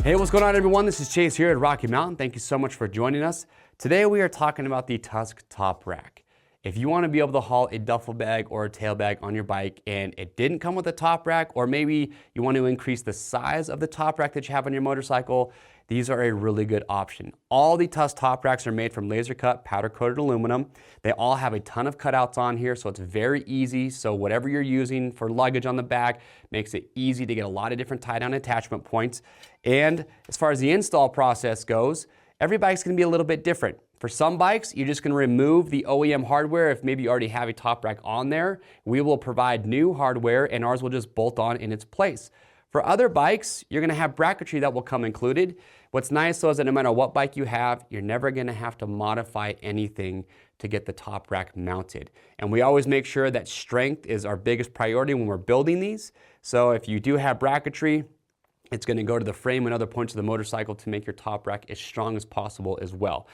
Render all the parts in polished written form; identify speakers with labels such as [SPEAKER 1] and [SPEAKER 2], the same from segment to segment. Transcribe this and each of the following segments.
[SPEAKER 1] Hey, what's going on, everyone? This is Chase here at Rocky Mountain. Thank you so much for joining us. Today we are talking about the Tusk Top Rack. If you want to be able to haul a duffel bag or a tail bag on your bike and it didn't come with a top rack, or maybe you want to increase the size of the top rack that you have on your motorcycle, these are a really good option. All the Tusk Top Racks are made from laser cut, powder coated aluminum. They all have a ton of cutouts on here, so it's very easy. So whatever you're using for luggage on the back makes it easy to get a lot of different tie down attachment points. And as far as the install process goes, every bike's gonna be a little bit different. For some bikes, you're just gonna remove the OEM hardware if maybe you already have a top rack on there. We will provide new hardware and ours will just bolt on in its place. For other bikes, you're gonna have bracketry that will come included. What's nice though is that no matter what bike you have, you're never gonna have to modify anything to get the top rack mounted. And we always make sure that strength is our biggest priority when we're building these. So if you do have bracketry, it's gonna go to the frame and other points of the motorcycle to make your top rack as strong as possible as well.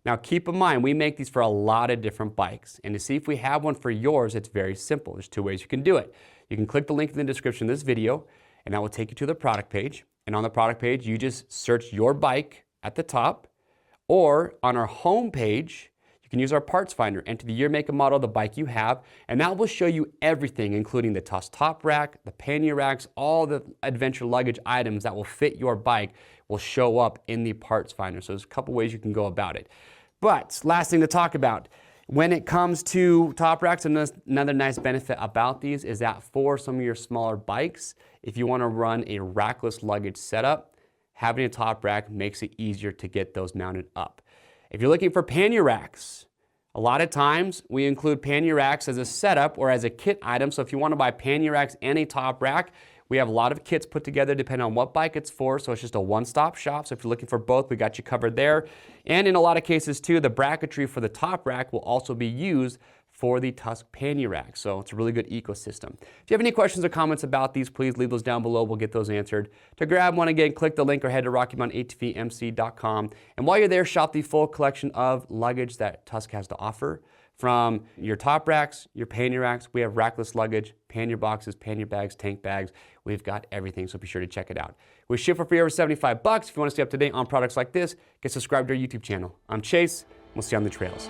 [SPEAKER 1] Now keep in mind, we make these for a lot of different bikes. And to see if we have one for yours, it's very simple. There's two ways you can do it. You can click the link in the description of this video, and that will take you to the product page. And on the product page, you just search your bike at the top, or on our home page, you can use our parts finder, enter the year, make, and model of the bike you have, and that will show you everything, including the Tusk Top Rack, the pannier racks, all the adventure luggage items that will fit your bike will show up in the parts finder. So there's a couple ways you can go about it. But last thing to talk about, when it comes to top racks, another nice benefit about these is that for some of your smaller bikes, if you want to run a rackless luggage setup, having a top rack makes it easier to get those mounted up. If you're looking for pannier racks, a lot of times we include pannier racks as a setup or as a kit item. So if you want to buy pannier racks and a top rack, we have a lot of kits put together depending on what bike it's for, so it's just a one-stop shop. So if you're looking for both, we got you covered there. And in a lot of cases too, the bracketry for the top rack will also be used for the Tusk pannier rack. So it's a really good ecosystem. If you have any questions or comments about these, please leave those down below. We'll get those answered. To grab one, again, click the link or head to RockyMountainATVMC.com. And while you're there, shop the full collection of luggage that Tusk has to offer. From your top racks, your pannier racks, we have rackless luggage, pannier boxes, pannier bags, tank bags. We've got everything, so be sure to check it out. We ship for free over 75 bucks. If you want to stay up to date on products like this, get subscribed to our YouTube channel. I'm Chase. We'll see you on the trails.